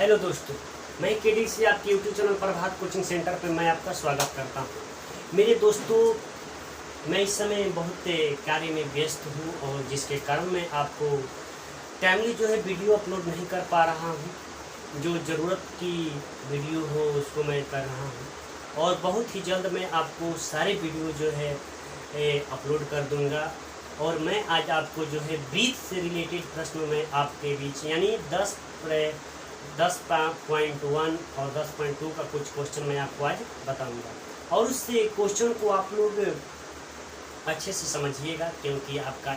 Hello दोस्तों, मैं KD से आपके यूट्यूब चैनल प्रभात कोचिंग सेंटर पर मैं आपका स्वागत करता हूं। मेरे दोस्तों, मैं इस समय बहुत कार्य में व्यस्त हूं और जिसके कारण मैं आपको टाइमली जो है वीडियो अपलोड नहीं कर पा रहा हूं। जो ज़रूरत की वीडियो हो उसको मैं कर रहा हूं और बहुत ही जल्द मैं आपको सारे वीडियो जो है अपलोड कर दूंगा। और मैं आज आपको जो है ब्रीथ से रिलेटेड प्रश्न में आपके बीच यानी 10.1 और 10.2 का कुछ क्वेश्चन मैं आपको आज बताऊंगा और उससे क्वेश्चन को आप लोग अच्छे से समझिएगा, क्योंकि आपका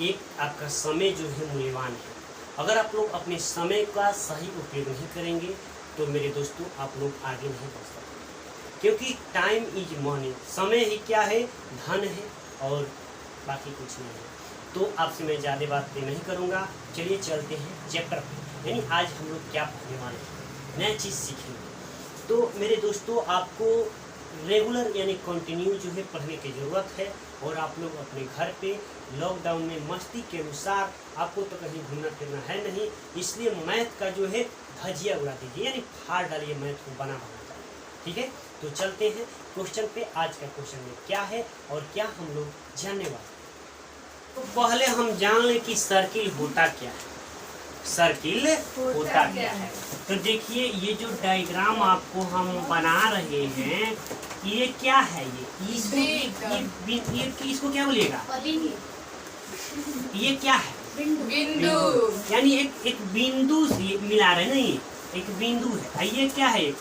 एक आपका समय जो है मूल्यवान है। अगर आप लोग अपने समय का सही उपयोग नहीं करेंगे तो मेरे दोस्तों आप लोग आगे नहीं बढ़ सकते, क्योंकि टाइम इज मनी। समय ही क्या है? धन है और बाकी कुछ नहीं है। तो आपसे मैं ज़्यादा बातें नहीं करूँगा, चलिए चलते हैं चैप्टर पे। यानी आज हम लोग क्या पढ़ने वाले हैं, नया चीज़ सीखेंगे। तो मेरे दोस्तों, आपको रेगुलर यानी कंटिन्यू जो है पढ़ने की ज़रूरत है। और आप लोग अपने घर पे लॉकडाउन में मस्ती के अनुसार, आपको तो कहीं घूमना फिरना है नहीं, इसलिए मैथ का जो है धजिया उड़ा दीजिए, यानी फाड़ डालिए मैथ को बना कर। ठीक है, तो चलते हैं क्वेश्चन पे। आज का क्वेश्चन में क्या है और क्या हम लोग जानने वाले हैं। तो पहले हम जान लें कि सर्किल होता क्या है। सर्किल होता क्या है? तो देखिए, ये जो डायग्राम आपको हम बना रहे हैं, ये क्या है? इसको क्या बोलिएगा? ये क्या है? बिंदु। यानी एक बिंदु से मिला रहे नहीं, एक बिंदु है। ये क्या है? एक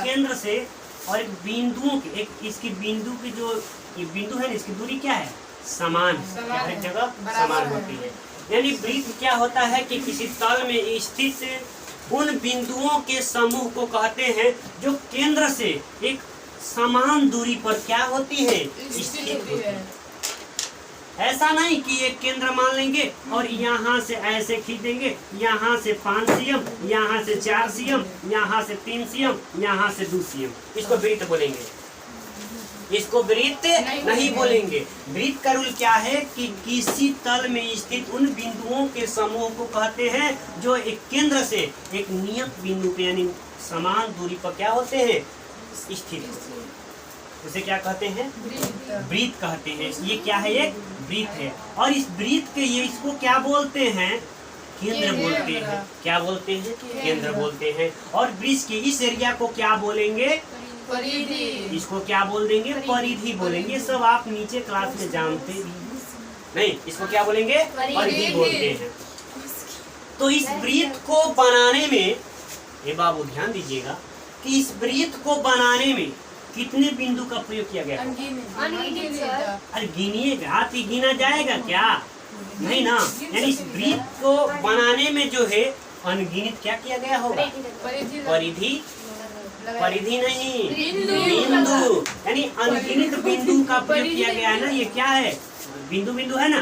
केंद्र से और एक बिंदुओं के, एक इसकी बिंदु की जो ये बिंदु है ना, इसकी दूरी क्या है? समान है। हर जगह समान होती है। यानी वृत्त क्या होता है कि किसी तल में स्थित उन बिंदुओं के समूह को कहते हैं जो केंद्र से एक समान दूरी पर क्या होती है? स्थित होती है। ऐसा नहीं कि एक केंद्र मान लेंगे और यहाँ से ऐसे खींचेंगे, यहाँ से 5 cm, यहाँ से 4 cm, यहाँ से 3 cm, यहाँ से 2 cm। इसको वृत्त बोलेंगे, इसको वृत्त नहीं बोलेंगे। वृत्त का रूल क्या है कि किसी तल में स्थित उन बिंदुओं के समूह को कहते हैं जो एक केंद्र से एक नियत बिंदु पे यानी समान दूरी पर क्या होते हैं? स्थित। उसे क्या कहते हैं? वृत्त कहते हैं। ये क्या है? एक वृत्त है। और इस वृत्त के ये इसको क्या बोलते हैं? केंद्र बोलते हैं। क्या बोलते हैं? केंद्र बोलते हैं। और वृत्त के इस एरिया को क्या बोलेंगे? परिधि। इसको क्या बोल देंगे? परिधि बोलेंगे। सब आप नीचे क्लास में जानते भी नहीं। इसको क्या बोलेंगे? परिधि बोलते हैं। तो इस वृत्त को बनाने में, ये बाबू ध्यान दीजिएगा कि इस वृत्त को बनाने में कितने बिंदु का प्रयोग किया गया? अरे गिनिएगा, हाथ ही गिना जाएगा क्या? नहीं ना। यानी इस वृत्त को बनाने में जो है अनगिनत क्या किया गया होगा? परिधि। परिधि नहीं, बिंदु। यानी अनगिनत बिंदु का प्रयोग किया गया है ना। ये क्या है? बिंदु। बिंदु है ना।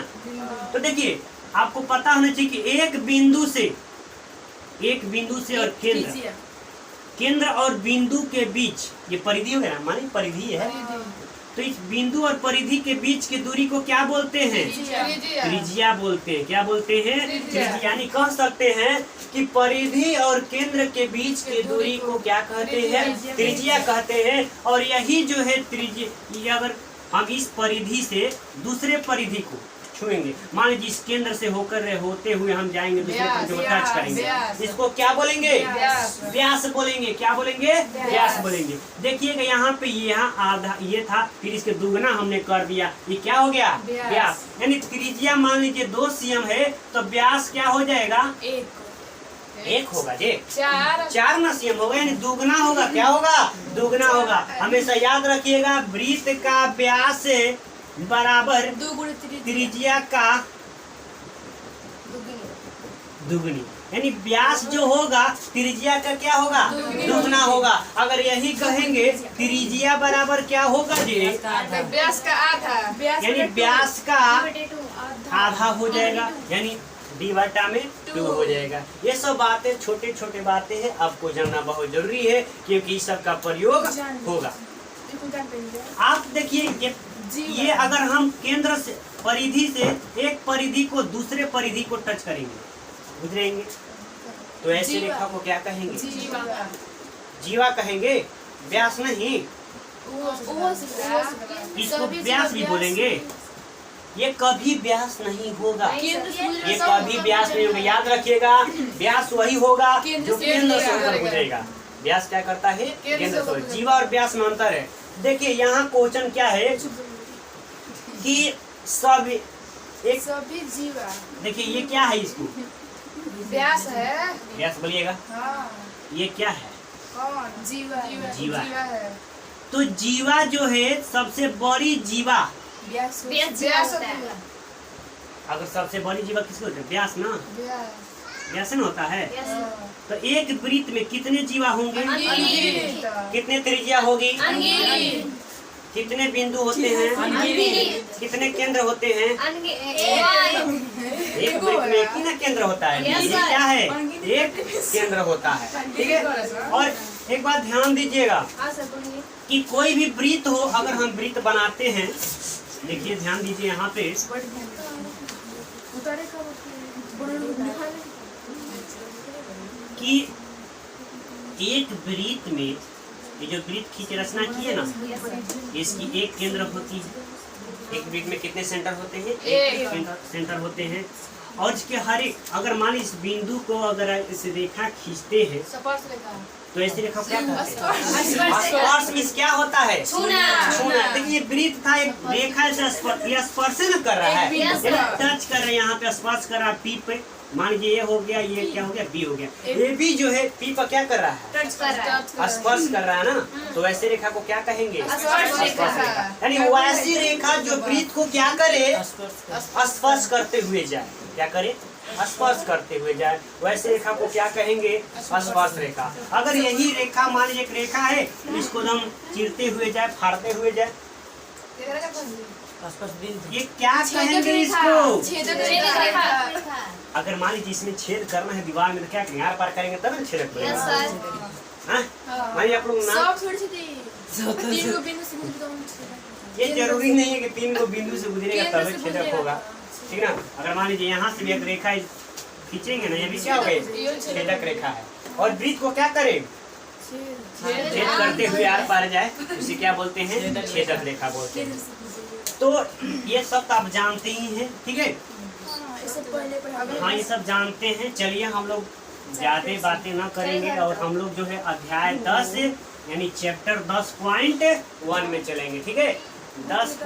तो देखिए, आपको पता होना चाहिए कि एक बिंदु से और केंद्र और बिंदु के बीच ये परिधि है, माने परिधि है। तो इस बिंदु और परिधि के बीच की दूरी को क्या बोलते हैं? त्रिज्या बोलते हैं। क्या बोलते हैं? त्रिज्या। यानी कह सकते हैं कि परिधि और केंद्र के बीच की दूरी को क्या कहते हैं? त्रिज्या कहते हैं। और यही जो है त्रिज्या, अगर हम इस परिधि से दूसरे परिधि को छुएंगे, मान लीजिए इस केंद्र से होते हुए हम जाएंगे दूसरे परिधि को टच करेंगे, इसको क्या बोलेंगे? व्यास बोलेंगे। क्या बोलेंगे? व्यास बोलेंगे। देखिएगा, यहाँ पे यहाँ आधा ये था, फिर इसके दुगना हमने कर दिया, ये क्या हो गया? व्यास। यानी त्रिज्या मान लीजिए 2 cm है तो व्यास क्या हो जाएगा? 1 होगा जी। 4 ना cm होगा, यानी दुगना होगा। क्या होगा? दुगना होगा। हमेशा याद रखिएगा, वृत्त का व्यास बराबर त्रिज्या का दुगनी। यानी व्यास जो होगा त्रिज्या का क्या होगा? दुगना होगा। अगर यही कहेंगे त्रिज्या बराबर क्या होगा जी? व्यास का आधा। यानी व्यास का आधा हो जाएगा, यानी d/2 हो जाएगा। ये सब बातें छोटे छोटे बातें हैं, आपको जानना बहुत जरूरी है, क्योंकि इस सब का प्रयोग होगा। आप देखिए, ये अगर हम केंद्र से परिधि से एक परिधि को दूसरे परिधि को टच करेंगे, गुजरेंगे। तो ऐसे रेखा को क्या कहेंगे? जीवा। जीवा कहेंगे, व्यास नहीं। इसको व्यास भी बोलेंगे। ये कभी व्यास नहीं होगा, ये कभी व्यास नहीं होगा। याद रखिएगा, व्यास वही होगा जो केंद्र से होकर गुजरेगा। व्यास क्या करता है? केंद्र से। जीवा और व्यास में अंतर है। देखिए यहाँ क्वेश्चन क्या है कि सभी जीवा। देखिए ये क्या है, इसको व्यास है। व्यास बोलिएगा। हाँ। ये क्या है? कौन? जीवा। जीवा है। तो जीवा जो है सबसे बड़ी जीवा, व्यास होता है। अगर सबसे बड़ी जीवा किसको होता है? व्यास ना, व्यास। व्यास न होता है। तो एक वृत्त में कितने जीवा होंगे? कितने त्रिज्या होगी? कितने बिंदु होते हैं? कितने केंद्र होते हैं? एक वृत्त में एक ही ना केंद्र होता है। ये क्या है? एक केंद्र होता है, ठीक है। और एक बात ध्यान दीजिएगा कि कोई भी वृत्त हो, अगर हम वृत्त बनाते हैं, देखिए ध्यान दीजिए यहाँ पे कि एक वृत्त में ये जो वृत्त खींच रचना की है ना, इसकी एक केंद्र होती है। एक वृत्त में कितने सेंटर होते हैं? एक सेंटर होते हैं। और इसके हर एक, अगर मान इस बिंदु को अगर इस रेखा खींचते हैं तो ऐसी रेखा क्या कहते हैं? स्पर्श मीन्स क्या होता है? छूना। देखिए वृत्त था, एक रेखा से स्पर्श न कर रहा है, टच कर रहा है, यहाँ पे स्पर्श कर रहा है पी पे। मान लीजिए ये हो गया, ये क्या हो गया? बी हो गया। ये भी जो है पी पर क्या कर रहा है? स्पर्श कर रहा है ना। तो ऐसी रेखा को क्या कहेंगे? स्पर्श रेखा। यानी वैसी रेखा जो वृत्त को क्या करे? स्पर्श करते हुए जाए। क्या करे? स्पर्श करते हुए जाए। वैसे रेखा को क्या कहेंगे? स्पर्श रेखा। अगर यही रेखा मान लीजिए एक रेखा है, इसको हम चीरते हुए जाए, फाड़ते हुए जाए, ये क्या कहेंगे इसको? अगर मान लीजिए इसमें छेद करना है दीवार में, तो क्या करेंगे? आर पार करेंगे तब ना छेद करेंगे। मानिए आप लोग ना, ये जरूरी नहीं है कि 3 को बिंदु से गुजरेगा तब छेदक होगा, ठीक ना। अगर मान लीजिए यहाँ से भी एक रेखा खींचेंगे ना, ये भी क्या हो गई? छेदक रेखा है। और वृत्त को क्या करें? छेद करते हुए आर पार जाए, उसे क्या बोलते हैं? छेदक रेखा बोलते हैं। तो ये सब तो आप जानते ही हैं, ठीक है। हाँ, ये सब जानते हैं। चलिए हम लोग ज्यादा बातें ना करेंगे और हम लोग जो है अध्याय 10 यानी चैप्टर 10.1 में चलेंगे, ठीक है। 10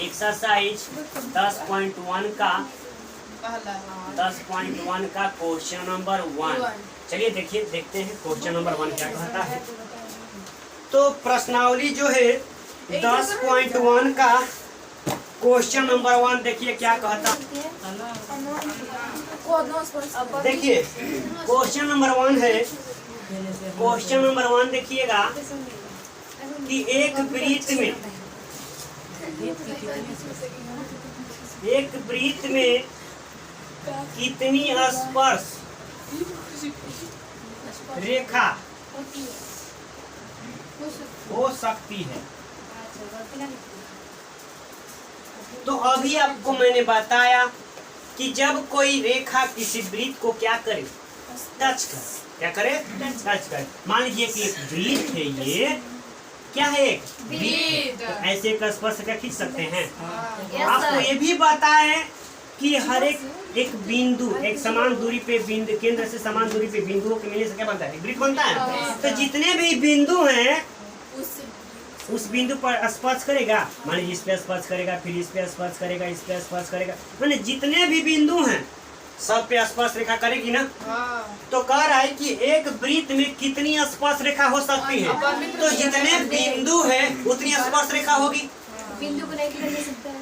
एक्सरसाइज 10.1 का क्वेश्चन नंबर 1। चलिए देखिए, देखते हैं क्वेश्चन नंबर 1 क्या कहता है। तो प्रश्नावली जो है 10.1 का क्वेश्चन नंबर 1 देखिए क्या कहता। देखिए क्वेश्चन नंबर 1 है। क्वेश्चन नंबर 1 देखिएगा कि एक वृत्त में कितनी स्पर्श रेखा हो सकती है। तो अभी आपको मैंने बताया कि जब कोई रेखा किसी वृत्त को क्या करे? टच करे। क्या करे? टच करे। मान लीजिए कि एक वृत्त है, ये क्या है? एक वृत्त। तो ऐसे एक स्पर्श रेखा खींच सकते हैं। आपको ये भी बताएं कि हर एक बिंदु एक समान दूरी पे बिंदु, केंद्र से समान दूरी पे बिंदुओं के मिलने से क्या बनता है? वृत्त बनता है। तो जितने भी बिंदु हैं उस बिंदु पर स्पर्श करेगा। मान लीजिए इस पे स्पर्श करेगा, फिर इस पे स्पर्श करेगा, इस पे स्पर्श करेगा, माने जितने भी बिंदु हैं सब पे स्पर्श रेखा करेगी ना। तो कह रहा है कि एक वृत्त में कितनी स्पर्श रेखा हो सकती है? तो जितने बिंदु है उतनी स्पर्श रेखा होगी। बिंदु को नहीं कर सकता है।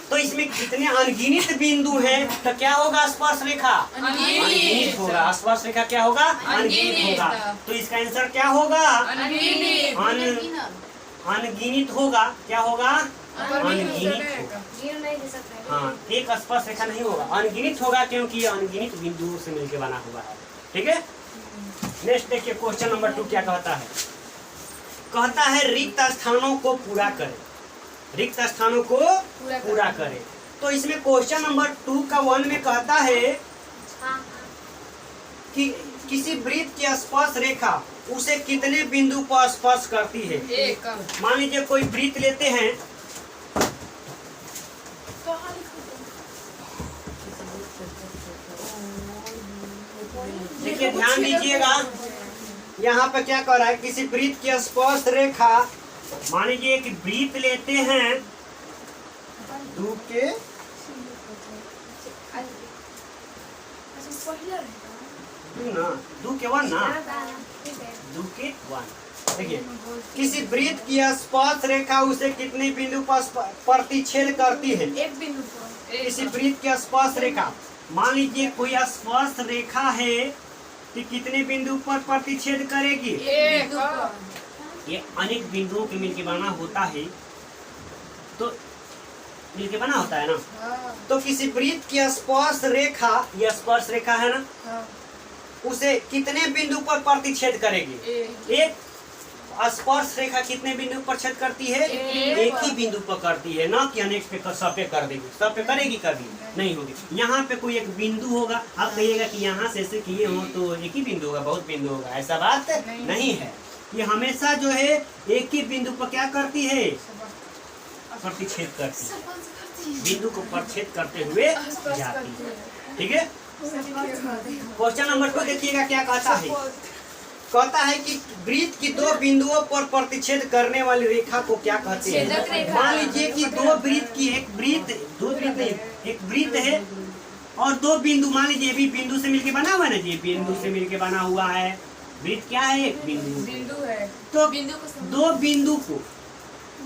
तो इसमें कितने अनगिनत बिंदु हैं, तो क्या होगा? स्पर्श रेखा अनगिनत होगा। स्पर्श रेखा क्या होगा? अनगिनत होगा। तो इसका आंसर क्या होगा? अनगिनत होगा। क्या होगा? अनगिनत होगा। हाँ, एक स्पर्श रेखा नहीं होगा, अनगिनत होगा, क्योंकि ये अनगिनत बिंदुओं से मिलकर बना हुआ है, ठीक है। नेक्स्ट देखिए क्वेश्चन नंबर 2 क्या कहता है। कहता है रिक्त स्थानों को पूरा करें। रिक्त स्थानों को पूरा करें। तो इसमें क्वेश्चन नंबर 2 का 1 में कहता है कि किसी वृत्त की स्पर्श रेखा उसे कितने बिंदु पर स्पर्श करती है। एक। मान लीजिए कोई वृत्त लेते हैं, देखिए ध्यान दीजिएगा, यहाँ पे क्या कर रहा है, किसी वृत्त की स्पर्श रेखा, मान लीजिए कि वृत्त लेते हैं 2 के ना 2 के 1 ना 2 के 1। देखिए किसी वृत्त की स्पर्श रेखा उसे कितने बिंदु पर प्रतिच्छेद करती है। एक बिंदु पर। किसी वृत्त की स्पर्श रेखा, मान लीजिए कोई स्पर्श रेखा है कि कितने बिंदु पर प्रतिच्छेद करेगी। एक। ये अनेक बिंदुओं के मिलके बना होता है, तो मिलके बना होता है ना। तो किसी वृत्त की स्पर्श रेखा, यह स्पर्श रेखा है ना, उसे कितने बिंदु पर प्रतिच्छेद करेगी। एक स्पर्श रेखा कितने बिंदु पर छेद करती है, एक ही बिंदु पर करती है, ना कि अनेक पे सब पे कर देगी, सब पे करेगी कभी नहीं होगी। यहाँ पे कोई एक बिंदु होगा, आप कहिएगा कि यहाँ से ऐसे किए हो तो एक ही बिंदु होगा, बहुत बिंदु होगा, ऐसा बात नहीं है। ये हमेशा जो है एक ही बिंदु पर क्या करती है, प्रतिच्छेद करती है, बिंदु को प्रतिच्छेद करते हुए जाती है। ठीक है, क्वेश्चन नंबर 2 देखिएगा क्या कहता है। कहता है कि वृत्त की 2 बिंदुओं पर प्रतिच्छेद करने वाली रेखा को क्या कहते हैं। मान लीजिए कि 2 वृत्त की एक वृत्त है और 2 बिंदु, मान लीजिए भी बिंदु से मिलके बना हुआ है ना जी, बिंदु से मिलके बना हुआ है। वृत्त क्या है, एक बिंदु है। तो 2 बिंदु को,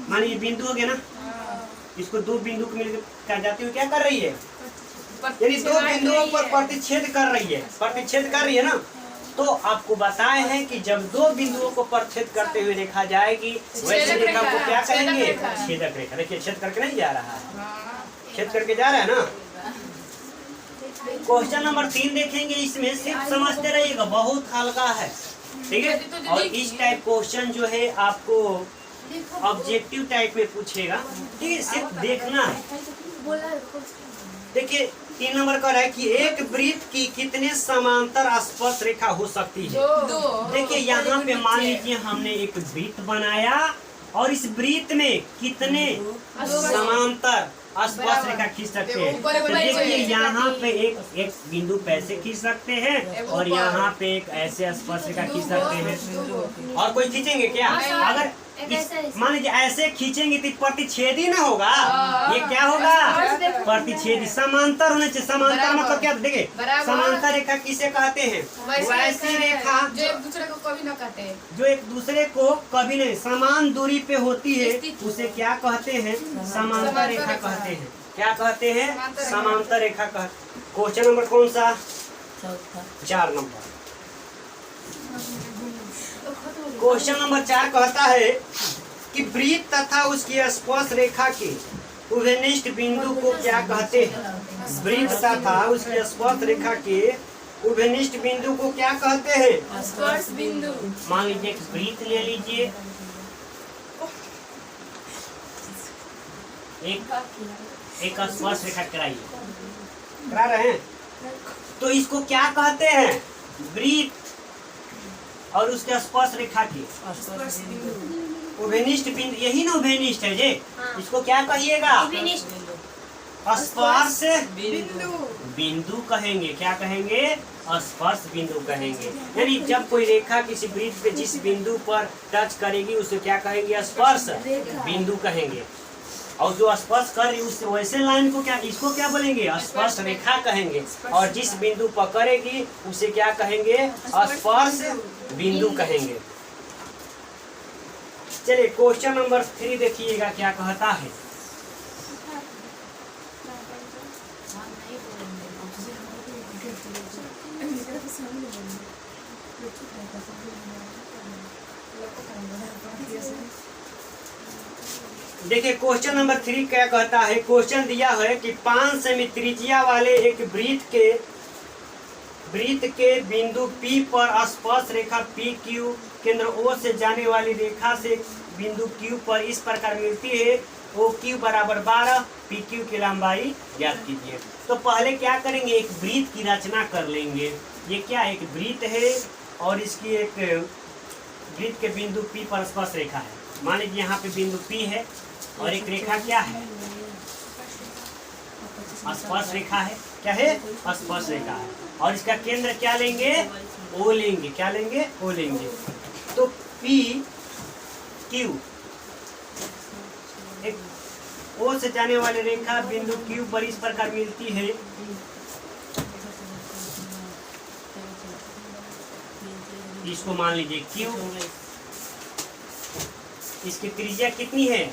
मान लीजिए बिंदु हो गया ना, इसको 2 बिंदु को मिलकर जाती हुई क्या कर रही है, यानी 2 बिंदुओं पर प्रतिच्छेद कर रही है ना। तो आपको बताए हैं कि जब 2 बिंदुओं को प्रतिच्छेद करते हुए देखा जाएगी, वैसे रेखा को क्या कहेंगे, छेदक रेखा। देखिए छेद करके नहीं जा रहा है, छेद करके जा रहा है ना। क्वेश्चन नंबर 3 देखेंगे, इसमें सिर्फ समझते रहिएगा, बहुत हल्का है। ठीक है, और इस टाइप क्वेश्चन जो है आपको ऑब्जेक्टिव टाइप में पूछेगा। ठीक है, सिर्फ देखना है। देखिए 3 नंबर का है कि एक वृत्त की कितने समांतर स्पर्श रेखा हो सकती है। देखिए यहाँ पे मान लीजिए हमने एक वृत्त बनाया और इस वृत्त में कितने समांतर स्पर्श रेखा खींच सकते हैं। तो देखिए यहाँ पे एक बिंदु पे ऐसे खींच सकते हैं और यहाँ पे एक ऐसे स्पर्श रेखा खींच सकते हैं। और कोई खींचेंगे क्या, अगर मान लीजिए ऐसे खींचेंगे तो प्रतिच्छेद ही ना होगा, ये क्या होगा, प्रतिच्छेद। समांतर होने चाहिए, समांतर मतलब क्या, देखिए समांतर रेखा किसे कहते हैं, वैसी रेखा जो एक दूसरे को कभी न काटे, जो एक दूसरे को कभी नहीं, समान दूरी पे होती है, उसे क्या कहते हैं, समांतर रेखा कहते हैं। क्या कहते हैं, समांतर रेखा कहते। क्वेश्चन नंबर कौन सा, 4 नंबर। क्वेश्चन नंबर 4 कहता है कि वृत्त तथा उसकी स्पर्श रेखा के उभयनिष्ठ बिंदु को क्या कहते हैं। वृत्त तथा उसकी स्पर्श रेखा के उभयनिष्ठ बिंदु को क्या कहते हैं, स्पर्श बिंदु। मान लीजिए वृत्त ले लीजिए, एक स्पर्श रेखा करा रहे हैं, तो इसको क्या कहते हैं, वृत्त और उसके स्पर्श रेखा की उभयनिष्ठ बिंदु, यही ना उभयनिष्ठ है जे, इसको क्या कहिएगा, स्पर्श बिंदु कहेंगे। क्या कहेंगे, स्पर्श बिंदु कहेंगे। यानी जब कोई रेखा किसी वृत्त पे जिस बिंदु पर टच करेगी उसे क्या कहेंगे, स्पर्श बिंदु कहेंगे। और जो स्पर्श कर रही उस वैसे लाइन को क्या, इसको क्या बोलेंगे, स्पर्श रेखा कहेंगे। और जिस बिंदु पर करेगी उसे क्या कहेंगे, स्पर्श बिंदु कहेंगे। चलिए क्वेश्चन नंबर 3 देखिएगा क्या कहता है। देखिए क्वेश्चन नंबर 3 क्या कहता है। क्वेश्चन दिया है कि 5 सेमी त्रिज्या वाले एक वृत्त के बिंदु P पर स्पर्श रेखा PQ केंद्र O से जाने वाली रेखा से बिंदु Q पर इस प्रकार मिलती है ओ क्यू बराबर 12, पी क्यू की लंबाई ज्ञात कीजिए। तो पहले क्या करेंगे, एक वृत्त की रचना कर लेंगे। ये क्या एक वृत्त है और इसकी एक वृत्त के बिंदु P पर स्पर्श रेखा है। मान लीजिए यहाँ पे बिंदु P है और एक रेखा क्या है, स्पर्श रेखा है। क्या है, स्पर्श रेखा है। और इसका केंद्र क्या लेंगे, O लेंगे। क्या लेंगे, O लेंगे। तो P Q एक O से जाने वाली रेखा बिंदु Q पर इस प्रकार मिलती है। इसको मान लीजिए Q, इसकी त्रिज्या कितनी है,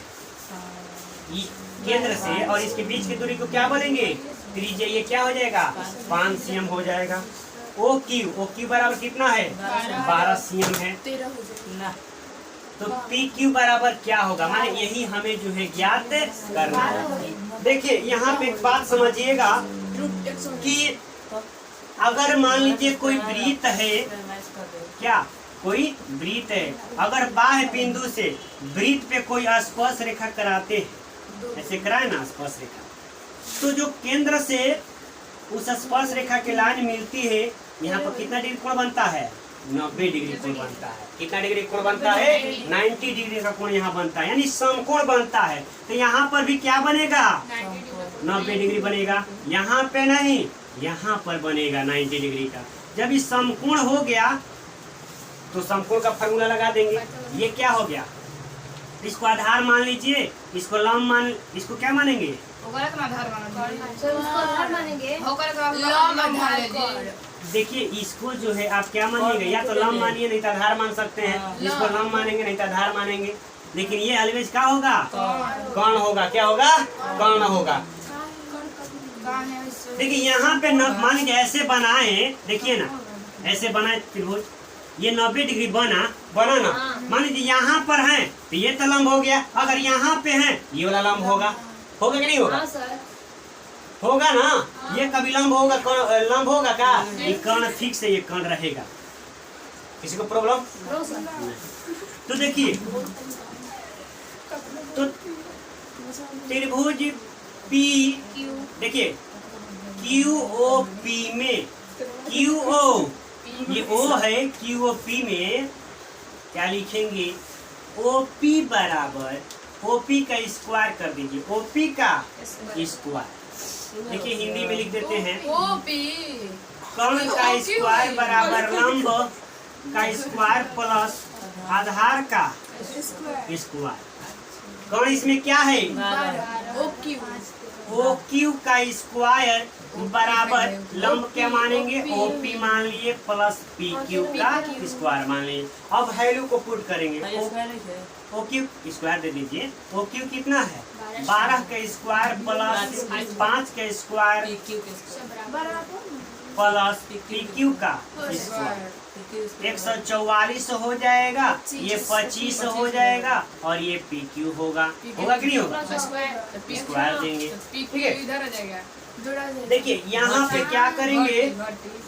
केंद्र से और इसके बीच की दूरी को क्या बोलेंगे, त्रिज्या। ये क्या हो जाएगा, 5 cm हो जाएगा। ओ क्यू बराबर कितना है, 12 cm है। तो पी क्यू बराबर क्या होगा, माने यही हमें जो है ज्ञात करना है। देखिए यहाँ पे एक बात समझिएगा कि अगर मान लीजिए कोई वृत्त है, क्या कोई वृत्त है, अगर बाह्य बिंदु से वृत्त पे कोई स्पर्श रेखा कराते हैं, ऐसे कराए ना स्पर्श रेखा, तो जो केंद्र से उस स्पर्श रेखा की लाइन मिलती है, यहाँ पर कितना डिग्री कोण बनता है, 90 डिग्री कोण बनता है। कितना डिग्री कोण बनता है, 90 डिग्री का कोण यहाँ बनता है, यानी समकोण बनता है। तो यहाँ पर भी क्या बनेगा, 90 डिग्री बनेगा। यहाँ पे नहीं, यहाँ पर बनेगा 90 डिग्री का। जब इस समकोण हो गया तो समकोण का फॉर्मूला लगा देंगे। ये क्या हो गया, इसको आधार मान लीजिए, इसको लंब मान, इसको क्या मानेंगे, देखिए इसको जो है आप क्या मानिएगा, या तो लंब मानिए नहीं तो आधार मान सकते हैं। इसको लंब मानेंगे नहीं तो आधार मानेंगे। लेकिन ये ऑलवेज क्या होगा, कर्ण होगा। क्या होगा, कर्ण होगा। देखिए यहाँ पे मान लीजिए ऐसे बनाए, देखिए ना ऐसे बनाए त्रिभुज, ये 90 डिग्री बना ना। मान लीजिए यहाँ पर है तो ये तो लंब हो गया, अगर यहाँ पे है ये वाला लंब होगा कि नहीं होगा, होगा ना। ये कभी लंब होगा, लंब होगा क्या, ये कर्ण फिक्स है, ये कर्ण रहेगा। किसी को प्रॉब्लम, तो देखिए तो त्रिभुज P, देखिए QOP में, QO ये O है, QOP में क्या लिखेंगे, OP बराबर, OP का स्क्वायर कर दीजिए, OP का स्क्वायर। देखिए हिंदी में लिख देते हैं, कर्ण का स्क्वायर बराबर लंब का स्क्वायर प्लस आधार का स्क्वायर। कर्ण इसमें क्या है, OQ का स्क्वायर बराबर लंब क्या मानेंगे, OP मान लिए प्लस PQ का स्क्वायर मान लिए। अब वैल्यू को पुट करेंगे, OQ स्क्वायर दे दीजिए। OQ कितना है, 12 का स्क्वायर प्लस 5 का स्क्वायर प्लस PQ का स्क्वायर, 144 हो जाएगा, ये 25 हो जाएगा और ये PQ होगा कि नहीं होगा, स्क्वायर देंगे। ठीक है, देखिए यहाँ पे क्या करेंगे,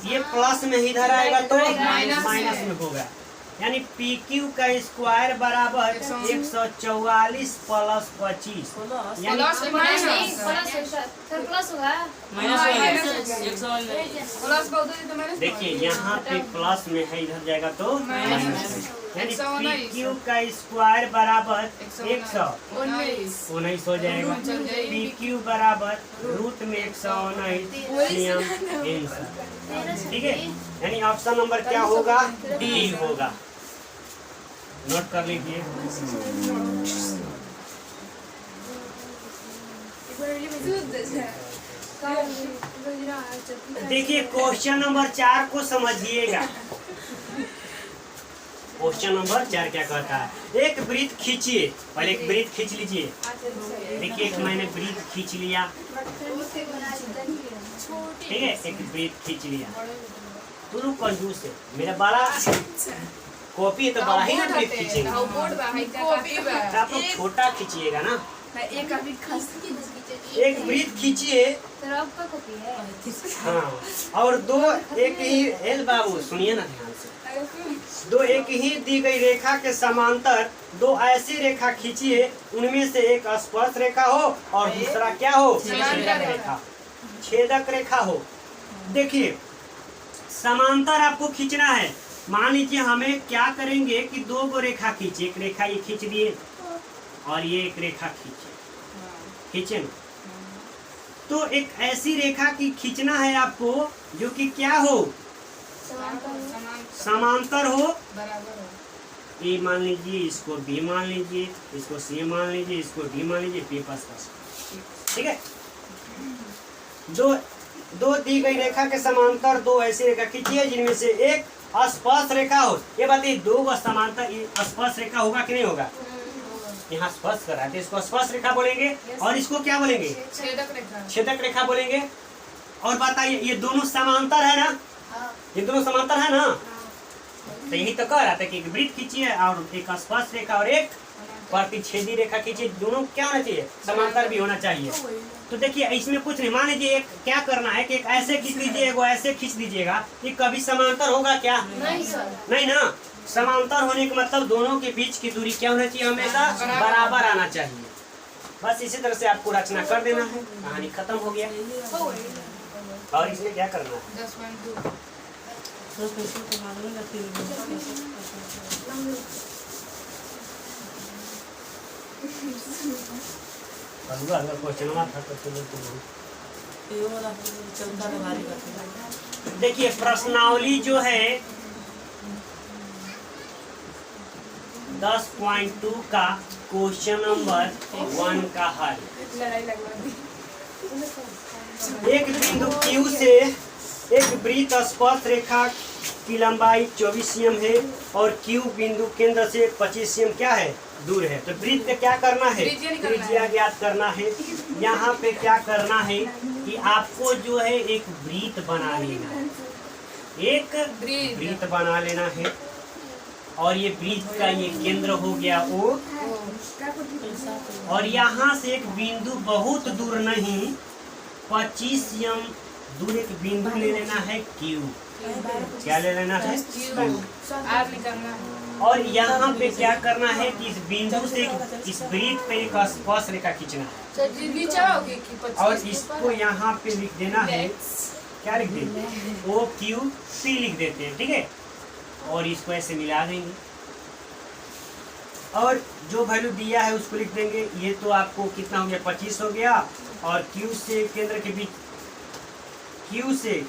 ये प्लस में इधर आएगा तो माइनस में होगा, यानी PQ का स्क्वायर बराबर 144 प्लस 25, यानी देखिए यहाँ पे प्लस में है, इधर जाएगा तो माइनस, यानी PQ का स्क्वायर बराबर 119 हो जाएगा। PQ बराबर रूट में 119 ठीक है, यानी ऑप्शन नंबर क्या होगा, डी होगा। नोट कर लीजिए। देखिए क्वेश्चन नंबर 4 को समझिएगा। क्वेश्चन नंबर 4 क्या कहता है, एक वृत्त खींचिए। पहले एक वृत्त खींच लीजिए। देखिए एक मैंने वृत्त खींच लिया, ठीक है, एक वृत्त खींच लिया। दोनों कंजूस है, मेरा बड़ा कॉपी है तो बड़ा ही ना वृत्त खींचेगा, आप लोग छोटा खींचिएगा ना। एक वृत्त खींचिए। सर आपका कॉपी है। हाँ, और दो एक ही एल बाबू सुनिए ना ध्यान से। दो एक ही दी गई रेखा के समांतर दो ऐसी रेखा खींचिए, उनमें से एक स्पर्श रेखा हो और दूसरा क्या हो, छेदक रेखा। छेदक रेखा हो। देखिए समांतर आपको खींचना है। मान लीजिए हमें क्या करेंगे कि दो गो रेखा खींचे, एक रेखा ये खींच दिए और ये एक रेखा खींचे ना। तो एक ऐसी रेखा की खींचना है आपको जो कि क्या हो, समांतर हो, बराबर हो। ए मान लीजिए, इसको बी मान लीजिए, इसको सी मान लीजिए, इसको डी मान लीजिए, पी पास। ठीक है। दो दी गई रेखा के समांतर दो ऐसी रेखा खींचिए जिनमें से एक स्पर्श रेखा हो। ये बताइए दो गो समांतर स्पर्श रेखा होगा कि नहीं होगा? यहाँ स्पर्श कर रहा है तो इसको स्पर्श रेखा बोलेंगे और इसको क्या बोलेंगे? छेदक रेखा। छेदक रेखा बोलेंगे। और बताइए ये दोनों समांतर है ना? ये दोनों समांतर है ना? तो यही तो कह रहा था कि एक वृत्त खींचिए और एक स्पर्श रेखा और एक प्रतिच्छेदी रेखा खींचिए। दोनों क्या होना चाहिए? समांतर भी होना चाहिए। तो देखिए इसमें कुछ नहीं, मान लीजिए एक क्या करना है कि एक ऐसे खींच लीजिए, एगो ऐसे खींच दीजिएगा, ये कभी समांतर होगा क्या? नहीं सर। नहीं ना। समांतर होने का मतलब दोनों के बीच की दूरी क्या होना चाहिए? हमेशा बराबर आना चाहिए। बस इसी तरह से आपको रचना कर देना है, कहानी खत्म हो गया। और इसमें क्या करना है? 10.2 क्वेश्चन था तो देखिए प्रश्नावली जो है 10.2 का क्वेश्चन नंबर 1 का हल। लड़ाई लगवा दी। एक बिंदु Q से एक वृत्त स्पर्श रेखा की लंबाई 24 cm है और Q बिंदु केंद्र से 25 cm क्या है? दूर है। तो वृत्त का क्या करना है? त्रिज्या ज्ञात करना है। यहाँ पे क्या करना है कि आपको जो है एक वृत्त बना लेना है, एक वृत्त बना लेना है। और ये वृत्त का ये केंद्र हो गया O, और यहाँ से एक बिंदु बहुत दूर नहीं 25 cm दूर एक बिंदु ले लेना है Q। क्या ले लेना है? आर निकालना है। और यहाँ पे क्या करना है कि इस बिंदु से इस वृत्त पे एक स्पर्श रेखा खींचना है। सर जी नीचे आओगे कि 25 और इसको यहाँ पे लिख देना है, क्या लिख देंगे? OQP लिख देते हैं। ठीक है। और इसको ऐसे मिला देंगे और जो वैल्यू दिया है उसको लिख देंगे। ये तो आपको कितना हो गया? 25 हो गया। और Q से केंद्र के बीच, Q से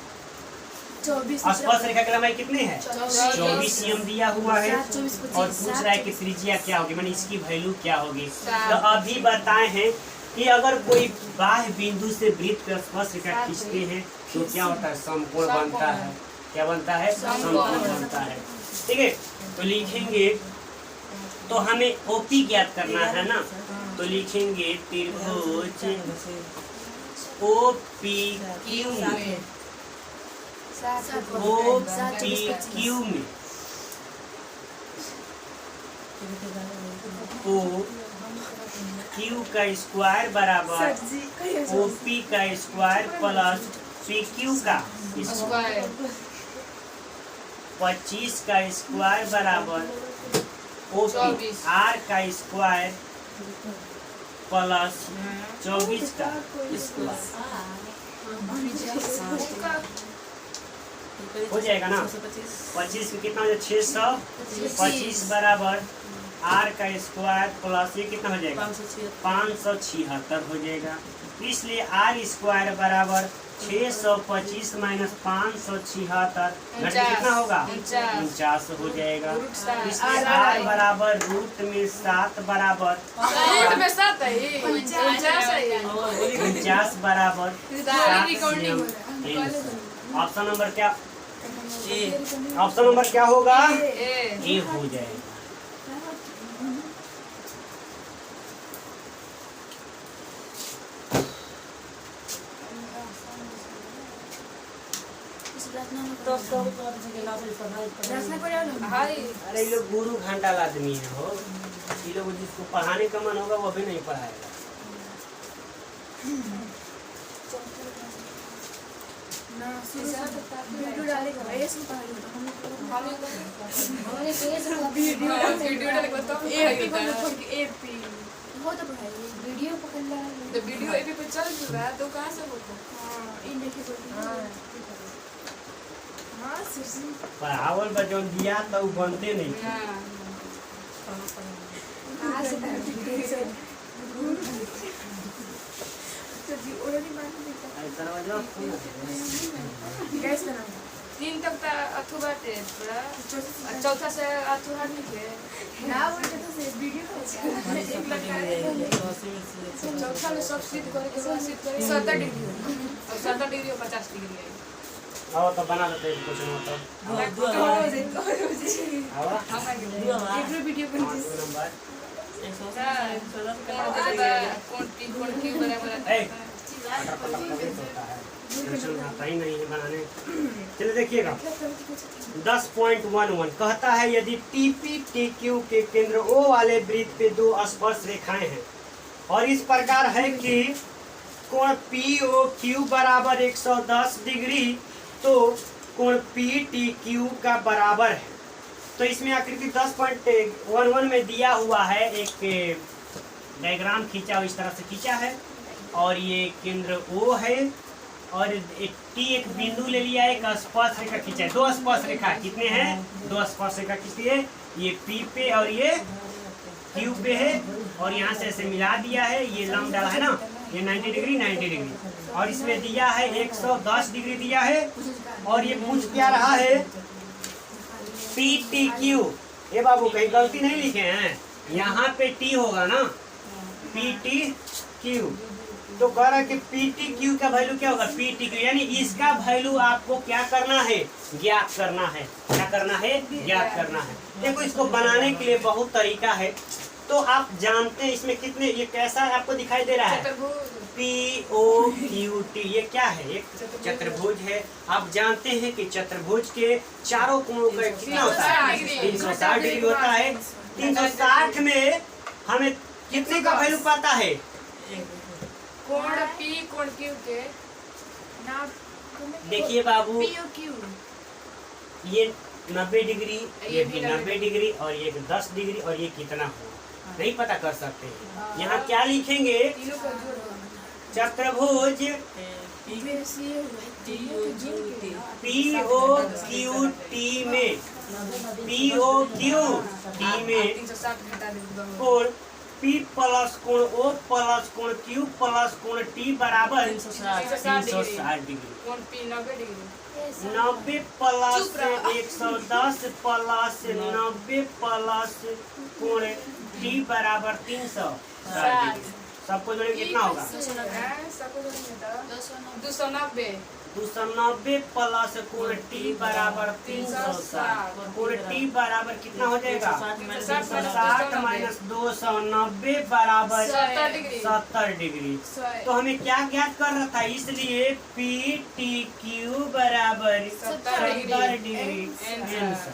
24 स्पर्श रेखा की लंबाई कितनी है? 24 cm दिया हुआ है। और पूछ रहा है कि त्रिज्या क्या होगी, माने इसकी वैल्यू क्या होगी। तो अभी बताए हैं कि अगर कोई बाह्य बिंदु से वृत्त पर स्पर्श रेखा खींचते हैं तो क्या होता है? समकोण बनता है। क्या बनता है? समकोण बनता है। ठीक है। तो लिखेंगे, तो हमें OP ज्ञात करना है ना, तो लिखेंगे त्रिभुज OPQ में, OPQ में OQ का स्क्वायर बराबर OP का स्क्वायर प्लस PQ का स्क्वायर, 25 का स्क्वायर बराबर OP R का स्क्वायर प्लस 24 का स्क्वायर हो जाएगा ना। 25 में कितना हो जाएगा? 625 बराबर R का स्क्वायर प्लस ये कितना हो जाएगा? 576 हो जाएगा। इसलिए R स्क्वायर बराबर 625 माइनस 576 घट कितना होगा? 49 हो जाएगा। इसलिए R बराबर रूट में 7 बराबर 49 बराबर 7 ऑप्शन नंबर क्या? ऑप्शन नंबर क्या होगा? ए हो जाएगा। अरे ये लोग गुरु घंटाल आदमी है हो, ये लोग जिसको पढ़ाने का मन होगा वो भी नहीं पढ़ाएगा। ना वीडियो डालेगा ये सब पहले वीडियो डालेगा तो ए एपी हो तो भाई वीडियो पकड़ ला तो वीडियो एपी पे चल रहा है तो कहां से होता हां इन देखे तो हां सिर्फ पढ़ावल बजौन दिया तो बनते नहीं। हां कहां से तो जी ऑलरेडी मान देता दरवाजा खोल गैस बना 3 तक ता अथवा टे पूरा चौथा से अथवा लिखे ना बोलते तो से वीडियो चौथा में सब सिद्ध करे के बाद सिद्ध करे 70 डिग्री और 70 डिग्री और 50 डिग्री है आओ तो बना लेते हैं कुछ ना तो आओ एक वीडियो बन दो नंबर कौन की बराबर होता है आता ही नहीं है बनाने। चलिए देखिएगा 10.11 कहता है यदि TP TQ के केंद्र O वाले वृत्त पे दो स्पर्श रेखाएं हैं और इस प्रकार है कि कोण POQ बराबर 110 डिग्री तो कोण PTQ का बराबर है। तो इसमें आकृति 10.11 में दिया हुआ है, एक डायग्राम खींचा इस तरह से खींचा है और ये केंद्र O है और एक T एक बिंदु ले लिया, एक स्पर्श रेखा खींचा है। दो स्पर्श रेखा कितने हैं? दो स्पर्श रेखा खींचती है, ये P पे और ये Q पे है और यहाँ से ऐसे मिला दिया है, ये लंब डाला है ना, ये 90 डिग्री 90 डिग्री और इसमें दिया है 110 डिग्री दिया है और ये पूछ क्या रहा है PTQ। ये बाबू कहीं गलती नहीं लिखे हैं, यहाँ पे T होगा ना, PTQ तो कह रहा है कि PTQ का वैल्यू क्या होगा PTQ, यानी इसका वैल्यू आपको क्या करना है, ज्ञात करना है। क्या करना है? ज्ञात करना है। देखो इसको बनाने के लिए बहुत तरीका है, तो आप जानते हैं इसमें कितने, ये कैसा आपको दिखाई दे रहा है POQT, ये क्या है? एक चतुर्भुज है। आप जानते हैं कि चतुर्भुज के चारों कोणों का कितना होता है 360 डिग्री होता है। 360 में हमें कितने का वैल्यू पता है? कोण P कोण Q के ना देखिए बाबू POQ ये 90 डिग्री, ये भी 90 डिग्री और ये 10 डिग्री और ये कितना हो नहीं पता कर सकते हैं। यहाँ क्या लिखेंगे? चतुर्भुज POQT में कोण P प्लस कोण O प्लस कोण Q प्लस कोण T बराबर 360 डिग्री। कोण P 90 degree 90 plus 110 plus 90 plus कोण T बराबर 360 डिग्री। सबको जोड़े कितना होगा? 290 प्लस कोण T बराबर 360। कोण T बराबर कितना हो जाएगा? 60 माइनस 290 बराबर 70 डिग्री। तो हमें क्या ज्ञात कर रहा था, इसलिए PTQ बराबर 70 डिग्री आंसर।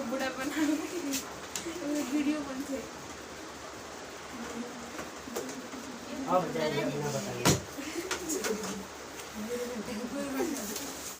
बुढ़ा बना वीडियो बनते अब जाइए अपना बताइए।